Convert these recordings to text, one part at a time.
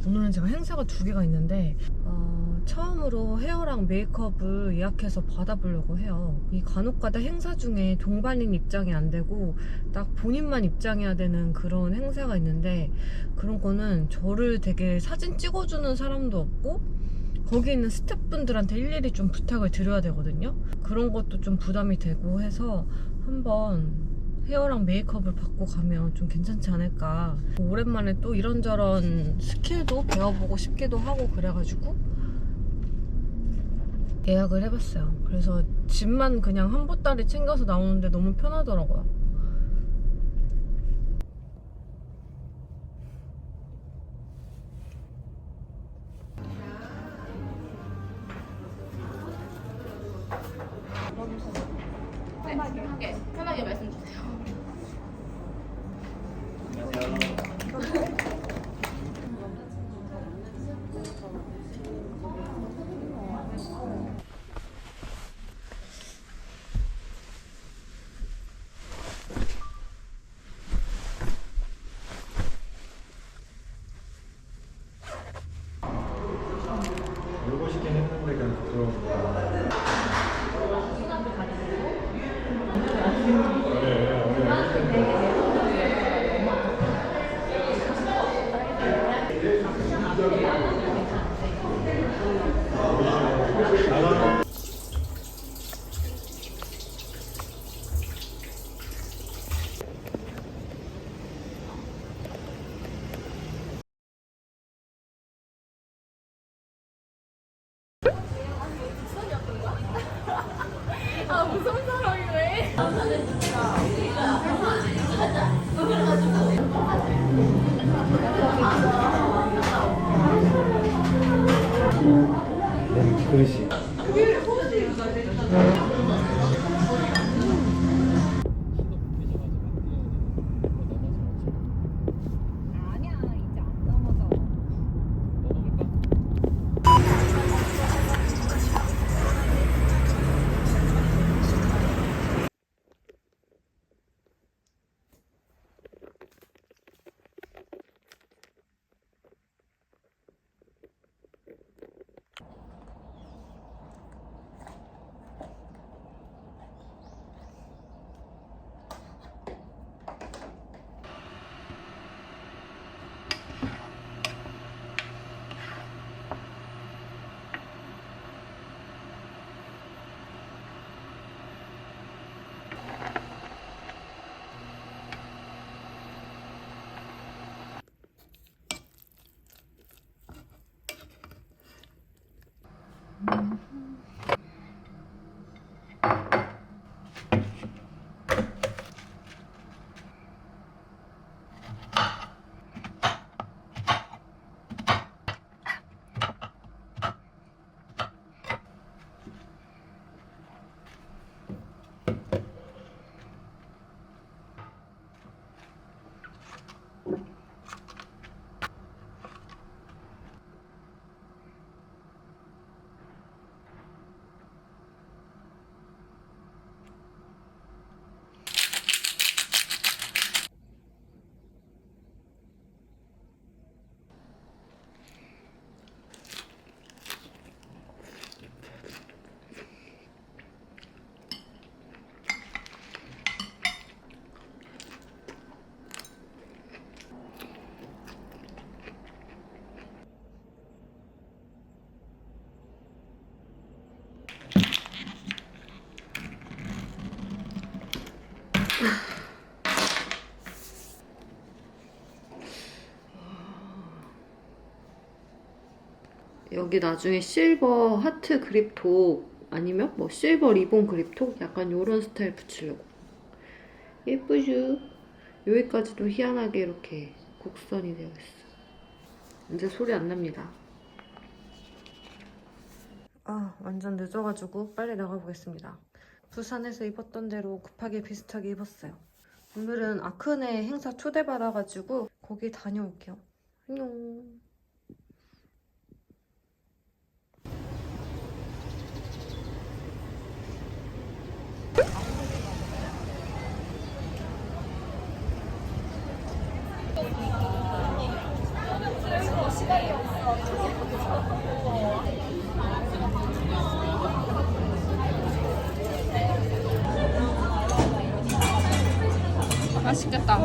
오늘은 제가 행사가 2개가 있는데 처음으로 헤어랑 메이크업을 예약해서 받아보려고 해요. 이 간혹가다 행사 중에 동반인 입장이 안 되고 딱 본인만 입장해야 되는 그런 행사가 있는데, 그런 거는 저를 되게 사진 찍어주는 사람도 없고 거기 있는 스태프분들한테 일일이 좀 부탁을 드려야 되거든요. 그런 것도 좀 부담이 되고 해서 한번 헤어랑 메이크업을 받고 가면 좀 괜찮지 않을까. 오랜만에 또 이런저런 스킬도 배워보고 싶기도 하고 그래가지고 예약을 해봤어요. 그래서 짐만 그냥 한 보따리 챙겨서 나오는데 너무 편하더라고요. 네, 편하게 말씀 주세요. 놀고 싶긴 했는데 그냥 부끄러우니까. 아, 무서운 사람이네. 그릇이. 아니야, 이제 안 넘어져. 여기 나중에 실버 하트 그립톡 아니면 뭐 실버 리본 그립톡 약간 요런 스타일 붙이려고. 예쁘죠? 여기까지도 희한하게 이렇게 곡선이 되어 있어. 이제 소리 안 납니다. 완전 늦어가지고 빨리 나가보겠습니다. 부산에서 입었던 대로 급하게 비슷하게 입었어요. 오늘은 아크네 행사 초대받아가지고 거기 다녀올게요. 안녕. 시간이 맛있겠다.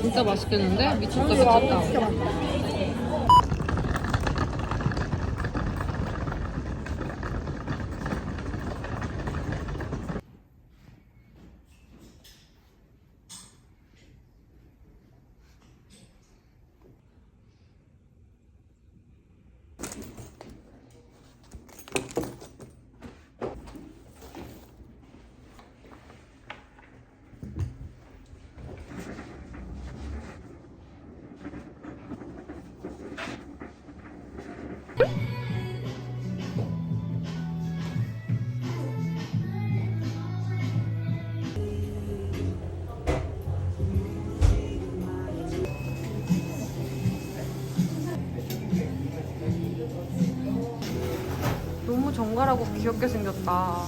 진짜 맛있겠는데? 미쳤다 미쳤다. 너무 정갈하고 귀엽게 생겼다. 와,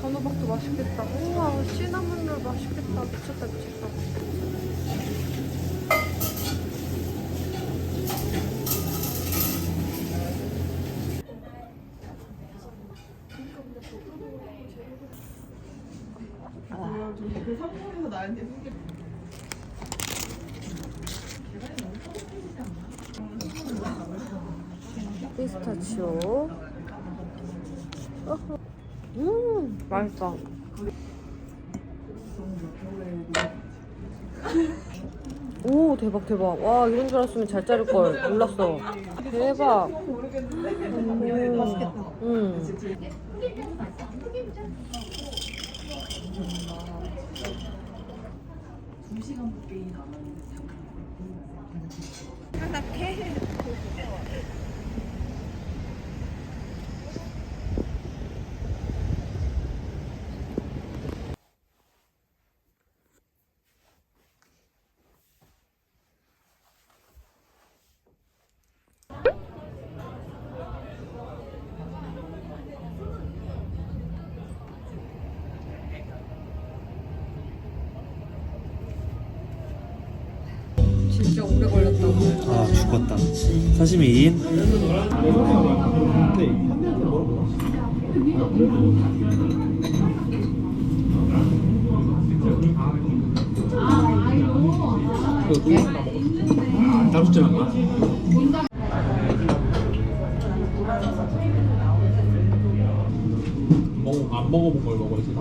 단호박도 맛있겠다. 우와, 시나몬롤 맛있겠다. 미쳤다, 미쳤다. 그 성공해서 나한테 소개. 피스타치오. 맛있다. 오, 대박, 대박. 와, 이런 줄 알았으면 잘 자를 걸. 몰랐어. 대박. 모르겠는데 맛있겠다. 응. 진짜 오래 걸렸다고. 아 죽었다. 사시미 2인? 다섯 점 한가? 안 먹어본 걸 먹어야지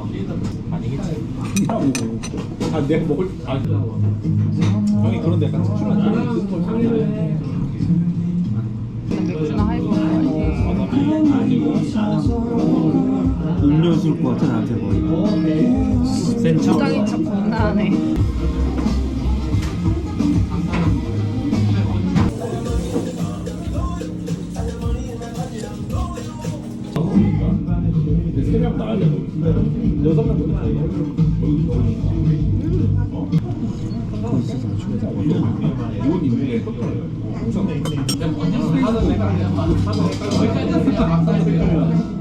아니겠지. 아 내가 먹을 형이 그런데 약간 특출한 맥주나 하이볼 음료수일 것 같아 나한테 거의. 센처. 적당히 참 겁나네. 세 명 나야 돼. 6명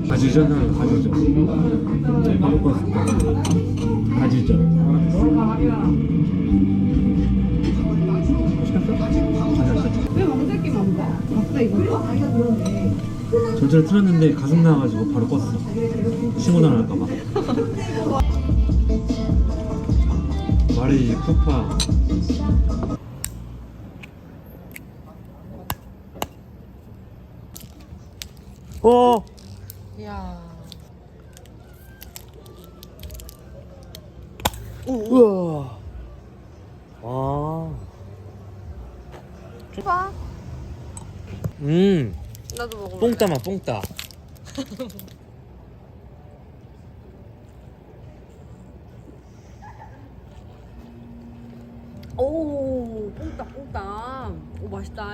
가지전은 가지전. 가지전. 왜 왕새끼 먹어? 박사 이거? 전체를 틀었는데 가슴 나와가지고 바로 껐어. 신고 나갈까봐. 말이 푸파. 오. 이야. 우와. 아. 봐. 나도 먹어. 뽕따 맛 뽕따. 오, 뽕따 뽕따. 오, 맛있다.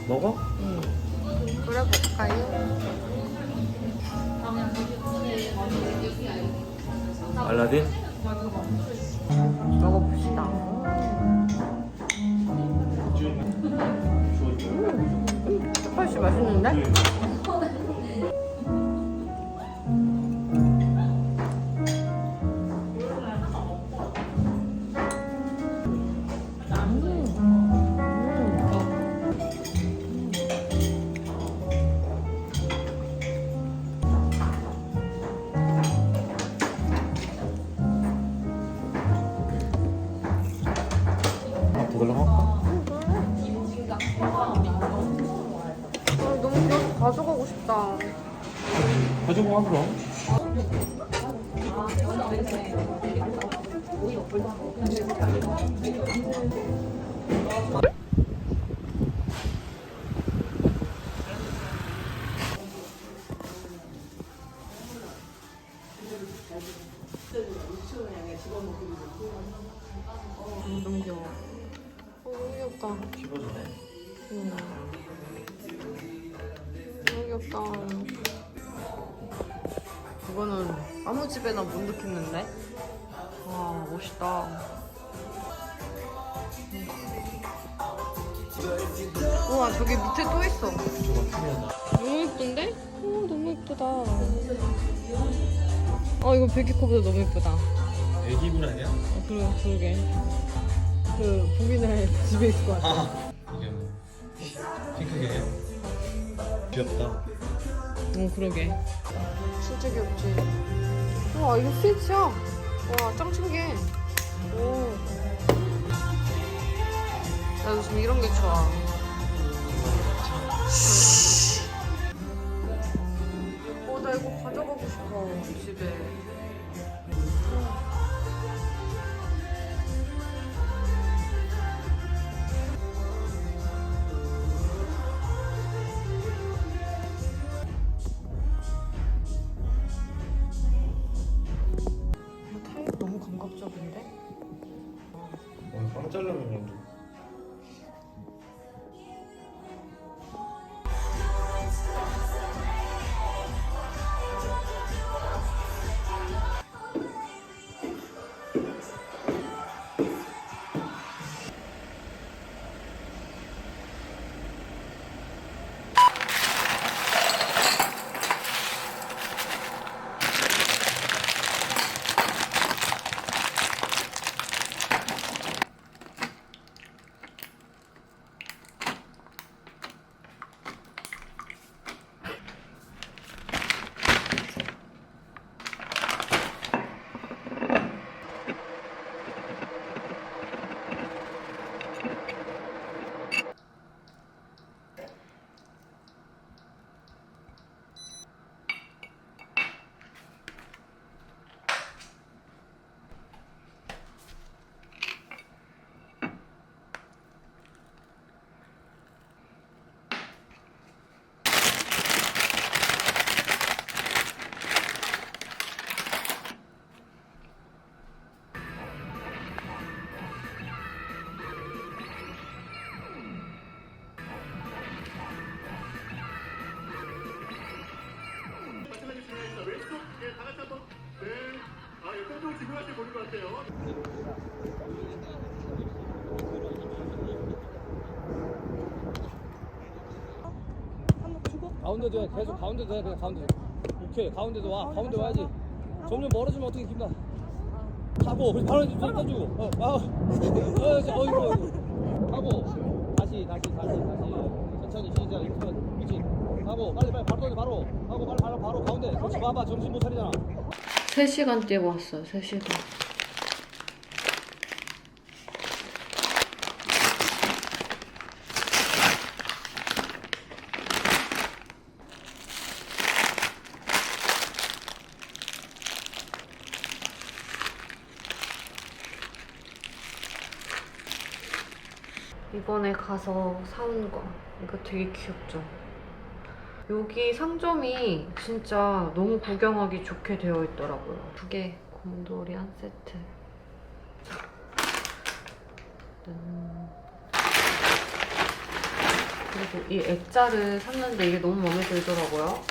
먹어? 그래 볼까요? 알라딘? 먹어봅시다. 훨씬 맛있는데? 더 달라고? 너무 귀여워서 가져가고 싶다. 가지고 와 그럼. 너무 귀여워. 너무 귀엽다. 너무 귀엽다. 이거는 아무 집에나 못 넣겠는데? 와, 멋있다. 우와, 저기 밑에 또 있어. 너무 예쁜데? 너무 예쁘다. 이거 베개커보다 너무 예쁘다. 애기분 아니야? 그러게. 그 부인의 집에 있을 것 같아. 이게 핑크게 귀엽다. 그러게. 진짜 귀엽지. 와, 이거 스위치야. 와, 짱 신기해. 오. 나 요즘 이런 게 좋아. 나 이거 가져가고 싶어, 집에. 타입 너무 감각적인데? 오늘 빵 자르면 가운데도 해. 계속 가운데도 해. 그냥 가운데. 오케이. 가운데도 와. 가운데 와야지. 점점 멀어지면 어떻게 기분나. 하고 우리 바로 손 던지고. 이거. 하고 다시. 천천히 시작. 이렇게. 그렇지. 하고 빨리 바로 던져 바로. 하고 빨리 바로 가운데. 그렇지. 봐봐. 정신 못 차리잖아. 3시간 뛰고 왔어요, 3시간. 이번에 가서 사온 거. 이거 되게 귀엽죠? 여기 상점이 진짜 너무 구경하기 좋게 되어 있더라고요. 2개 곰돌이 한 세트. 그리고 이 액자를 샀는데 이게 너무 마음에 들더라고요.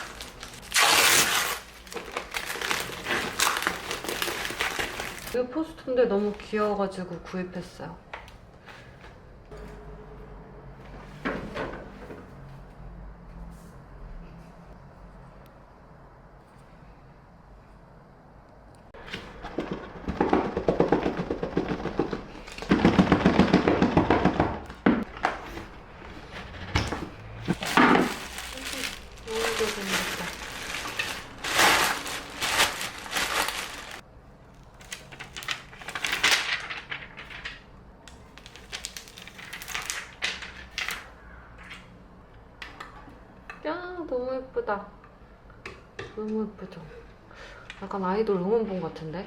이거 포스터인데 너무 귀여워가지고 구입했어요. 너무 생겼다. 야, 너무 예쁘다. 너무 예쁘죠? 약간 아이돌 응원봉 같은데?